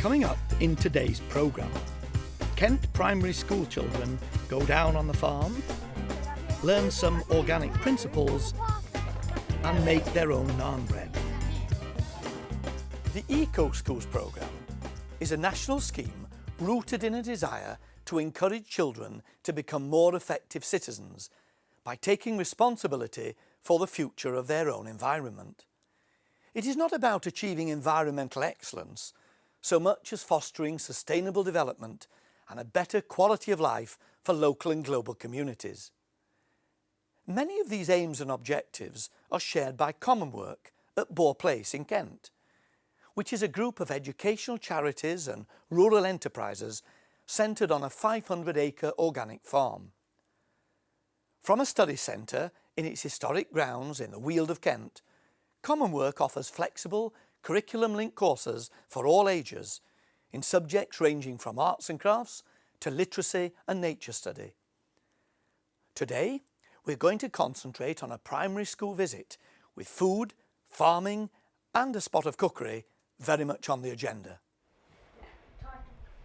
Coming up in today's programme, Kent primary school children go down on the farm, learn some organic principles and make their own naan bread. The Eco Schools programme is a national scheme rooted in a desire to encourage children to become more effective citizens by taking responsibility for the future of their own environment. It is not about achieving environmental excellence so much as fostering sustainable development and a better quality of life for local and global communities. Many of these aims and objectives are shared by Common Work at Boar Place in Kent, which is a group of educational charities and rural enterprises centred on a 500-acre organic farm. From a study centre in its historic grounds in the Weald of Kent, Common Work offers flexible, curriculum-linked courses for all ages in subjects ranging from arts and crafts to literacy and nature study. Today, we're going to concentrate on a primary school visit with food, farming and a spot of cookery very much on the agenda.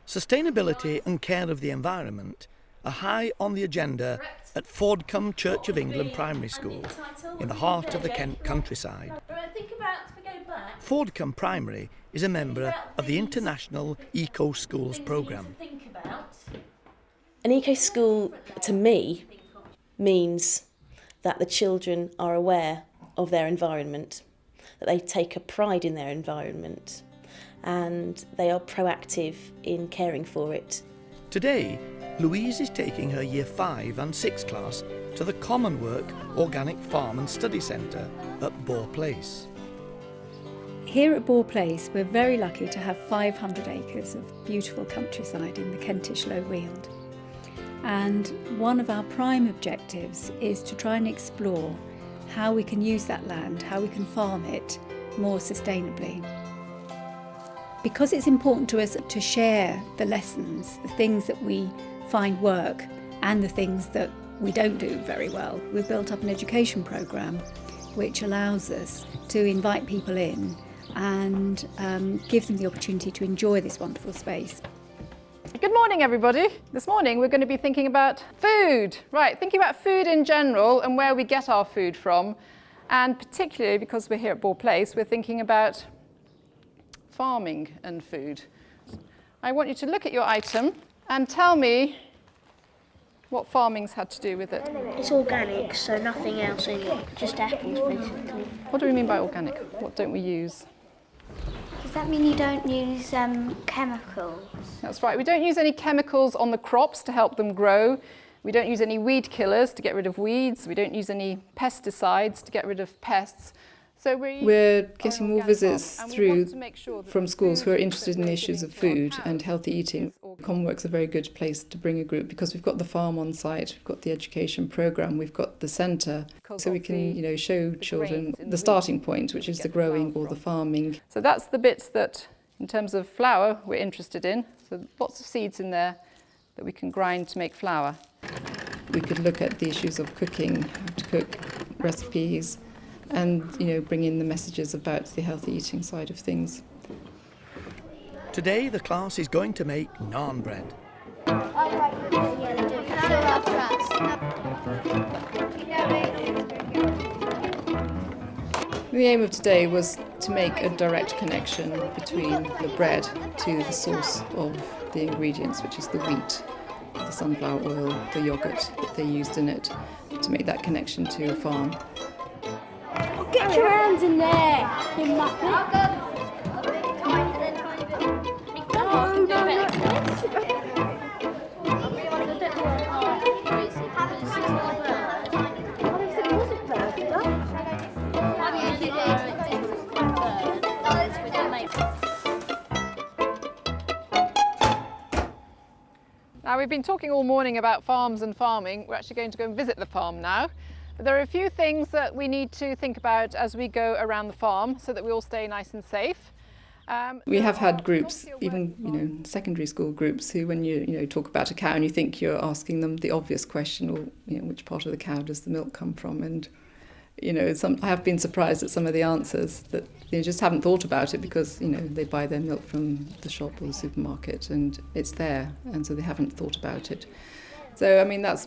Sustainability and care of the environment are high on the agenda at Fordcombe Church of England Primary School in the heart of the Kent countryside. Fordcombe Primary is a member of the International Eco Schools programme. An eco school, to me, means that the children are aware of their environment, that they take a pride in their environment, and they are proactive in caring for it. Today, Louise is taking her Year 5 and 6 class to the Common Work Organic Farm and Study Centre at Boar Place. Here at Boar Place, we're very lucky to have 500 acres of beautiful countryside in the Kentish Low Weald. And one of our prime objectives is to try and explore how we can use that land, how we can farm it more sustainably. Because it's important to us to share the lessons, the things that we find work and the things that we don't do very well, we've built up an education programme which allows us to invite people in and give them the opportunity to enjoy this wonderful space. Good morning, everybody. This morning we're going to be thinking about food. Right, thinking about food in general and where we get our food from. And particularly because we're here at Boar Place, we're thinking about farming and food. I want you to look at your item and tell me what farming's had to do with it. It's organic, so nothing else in it, just apples basically. What do we mean by organic? What don't we use? Does that mean you don't use chemicals? That's right, we don't use any chemicals on the crops to help them grow. We don't use any weed killers to get rid of weeds. We don't use any pesticides to get rid of pests. So we're getting more visits through from schools who are interested in the issues of food and healthy eating. Common Work's a very good place to bring a group because we've got the farm on site, we've got the education programme, we've got the centre, so we can show children the starting point, which is the growing or the farming. So that's the bits that, in terms of flour, we're interested in. So lots of seeds in there that we can grind to make flour. We could look at the issues of cooking, how to cook, recipes, and bring in the messages about the healthy eating side of things. Today the class is going to make naan bread. The aim of today was to make a direct connection between the bread to the source of the ingredients, which is the wheat, the sunflower oil, the yoghurt that they used in it, to make that connection to a farm. Get your hands in there, you muppet. Now, we've been talking all morning about farms and farming. We're actually going to go and visit the farm now. But there are a few things that we need to think about as we go around the farm so that we all stay nice and safe. We have had groups, even secondary school groups, who when you talk about a cow and you think you're asking them the obvious question, or which part of the cow does the milk come from, and I have been surprised at some of the answers that they just haven't thought about it because, they buy their milk from the shop or the supermarket and it's there, and so they haven't thought about it. So,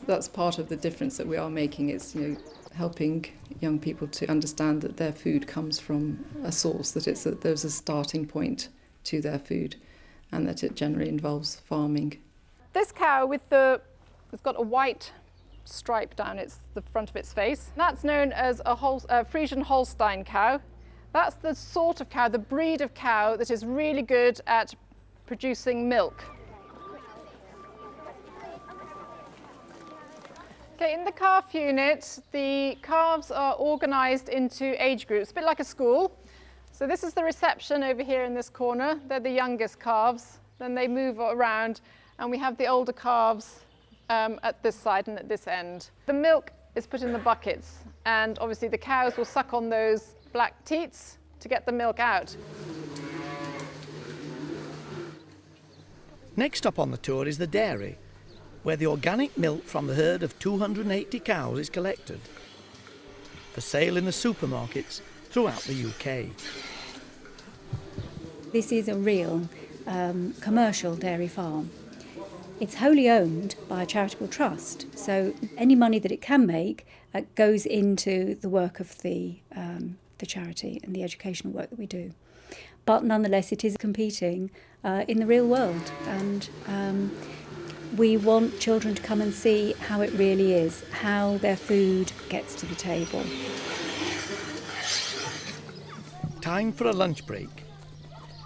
that's part of the difference that we are making. It's, helping young people to understand that their food comes from a source, that there's a starting point to their food, and that it generally involves farming. This cow it's got a white stripe down the front of its face. That's known as a Frisian Holstein cow. That's the sort of cow, the breed of cow that is really good at producing milk. Okay, in the calf unit, the calves are organised into age groups, a bit like a school. So this is the reception over here in this corner. They're the youngest calves. Then they move around, and we have the older calves at this side and at this end. The milk is put in the buckets, and obviously the cows will suck on those black teats to get the milk out. Next up on the tour is the dairy, where the organic milk from the herd of 280 cows is collected for sale in the supermarkets throughout the UK. This is a real commercial dairy farm. It's wholly owned by a charitable trust, so any money that it can make goes into the work of the charity and the educational work that we do. But nonetheless, it is competing in the real world, and we want children to come and see how it really is, how their food gets to the table. Time for a lunch break.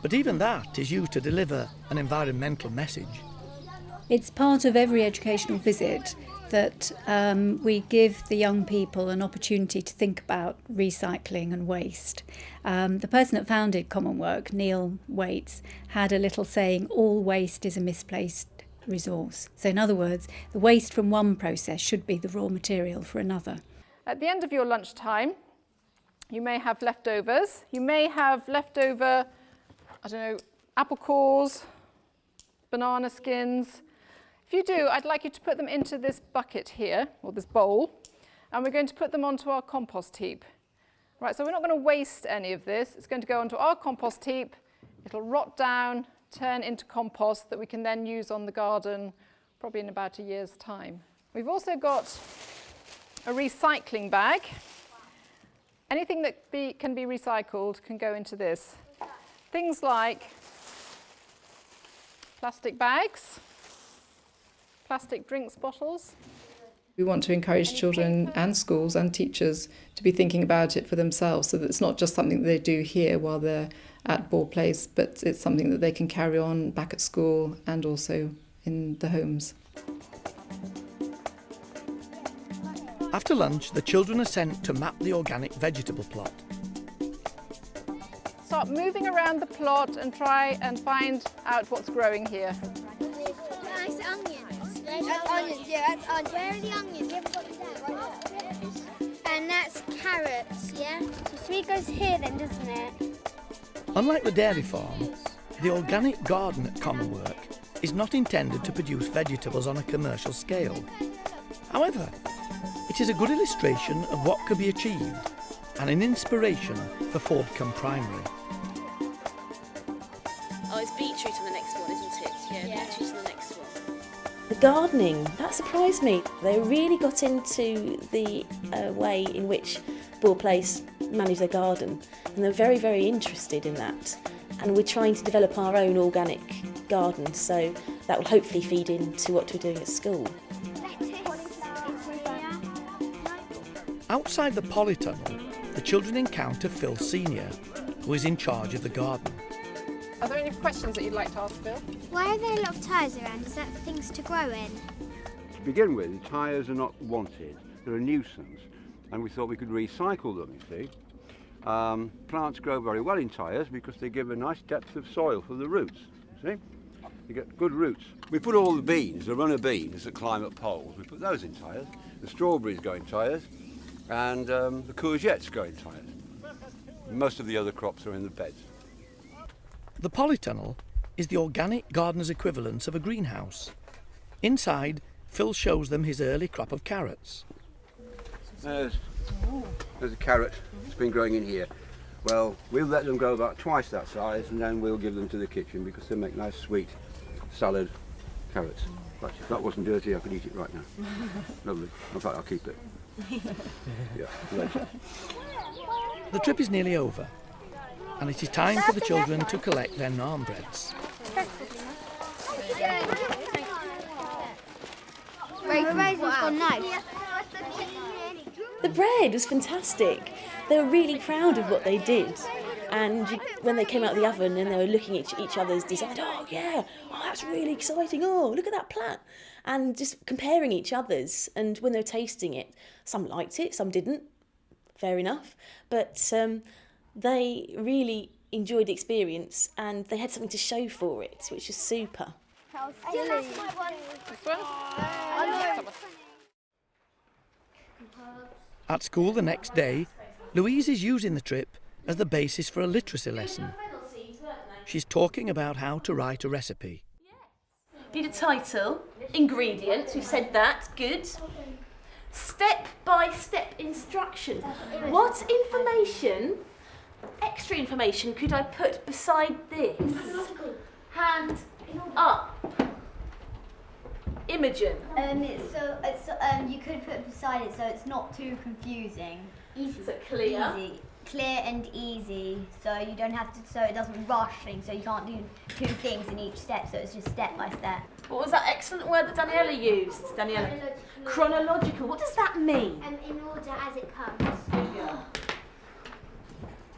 But even that is used to deliver an environmental message. It's part of every educational visit that we give the young people an opportunity to think about recycling and waste. The person that founded Common Work, Neil Waits, had a little saying, all waste is a misplaced resource. So in other words, the waste from one process should be the raw material for another. At the end of your lunchtime, you may have leftovers. You may have leftover, apple cores, banana skins. If you do, I'd like you to put them into this bucket here, or this bowl, and we're going to put them onto our compost heap. Right, so we're not going to waste any of this. It's going to go onto our compost heap. It'll rot down, turn into compost that we can then use on the garden probably in about a year's time. We've also got a recycling bag. Anything that can be recycled can go into this. Things like plastic bags, plastic drinks bottles. We want to encourage children and schools and teachers to be thinking about it for themselves, so that it's not just something that they do here while they're at Ball Place, but it's something that they can carry on back at school and also in the homes. After lunch, the children are sent to map the organic vegetable plot. Start moving around the plot and try and find out what's growing here. Nice onions. That's onions, yeah, that's onions. Where are the onions? You haven't got them down. And that's carrots, yeah? So sweet goes here then, doesn't it? Unlike the dairy farm, the organic garden at Common Work is not intended to produce vegetables on a commercial scale. However, it is a good illustration of what could be achieved and an inspiration for Fordcombe Primary. Oh, it's beetroot on the next one, isn't it? Yeah, beetroot's on the next one. The gardening, that surprised me. They really got into the way in which Ball Place manage their garden, and they're very, very interested in that. And we're trying to develop our own organic garden, so that will hopefully feed into what we're doing at school. Outside the polytunnel, the children encounter Phil Senior, who is in charge of the garden. Are there any questions that you'd like to ask Phil? Why are there a lot of tyres around? Is that for things to grow in? To begin with, the tyres are not wanted. They're a nuisance, and we thought we could recycle them, you see. Plants grow very well in tyres because they give a nice depth of soil for the roots, you see. You get good roots. We put all the beans, the runner beans that climb up poles, we put those in tyres. The strawberries go in tyres, and the courgettes go in tyres. Most of the other crops are in the beds. The polytunnel is the organic gardener's equivalent of a greenhouse. Inside, Phil shows them his early crop of carrots. There's There's a carrot that's been growing in here. Well, we'll let them grow about twice that size and then we'll give them to the kitchen because they make nice sweet salad carrots. But if that wasn't dirty, I could eat it right now. Lovely. In fact, I'll keep it. Yeah, later. The trip is nearly over, and it is time for the children to collect their naan breads. The bread was fantastic. They were really proud of what they did. And when they came out of the oven and they were looking at each other's design, oh yeah, oh that's really exciting, oh look at that plat. And just comparing each other's, and when they were tasting it, some liked it, some didn't, fair enough. But they really enjoyed the experience and they had something to show for it, which was super. At school the next day, Louise is using the trip as the basis for a literacy lesson. She's talking about how to write a recipe. Need a title, ingredients, we've said that, good. Step-by-step instruction. What information, extra information, could I put beside this? Hand up. Imogen. You could put beside it so it's not too confusing. Easy. So clear. Easy. Clear and easy, so you don't have to, so it doesn't rush things, so you can't do two things in each step, so it's just step by step. What was that excellent word that Daniela used? Daniela. Chronological. What does that mean? In order as it comes.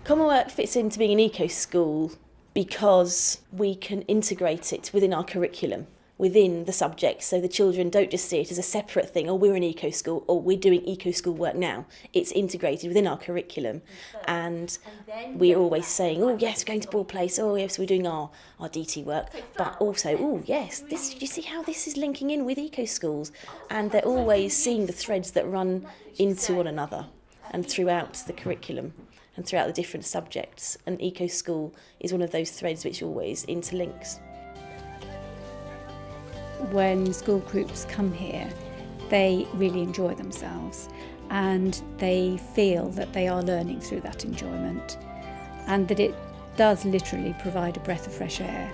Common Work fits into being an eco school because we can integrate it within our curriculum, within the subject, so the children don't just see it as a separate thing, or we're an eco school, or we're doing eco school work now. It's integrated within our curriculum, and we're always saying, oh yes, we're going to Ball Place, oh yes, we're doing our DT work, but also, oh yes, this, do you see how this is linking in with eco schools? And they're always seeing the threads that run into one another and throughout the curriculum and throughout the different subjects, and eco school is one of those threads which always interlinks. When school groups come here, they really enjoy themselves and they feel that they are learning through that enjoyment and that it does literally provide a breath of fresh air.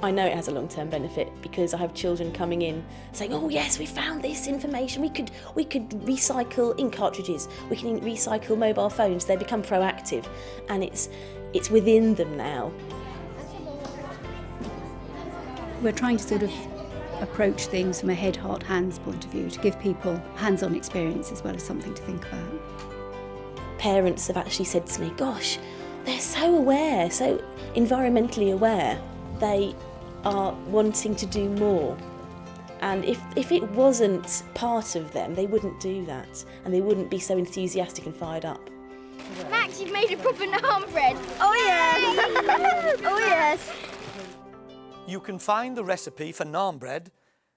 I know it has a long-term benefit because I have children coming in saying, oh yes, we found this information, we could recycle ink cartridges, we can recycle mobile phones. They become proactive and it's within them now. We're trying to sort of approach things from a head, heart, hands point of view to give people hands-on experience as well as something to think about. Parents have actually said to me, gosh, they're so aware, so environmentally aware. They are wanting to do more. And if it wasn't part of them, they wouldn't do that and they wouldn't be so enthusiastic and fired up. Max, you've made a proper naan bread. Oh yes! Oh yes! You can find the recipe for naan bread,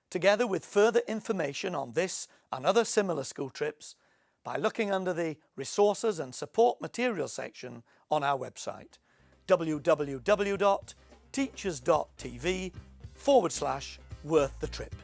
together with further information on this and other similar school trips, by looking under the Resources and Support Materials section on our website, www.teachers.tv/worth the trip.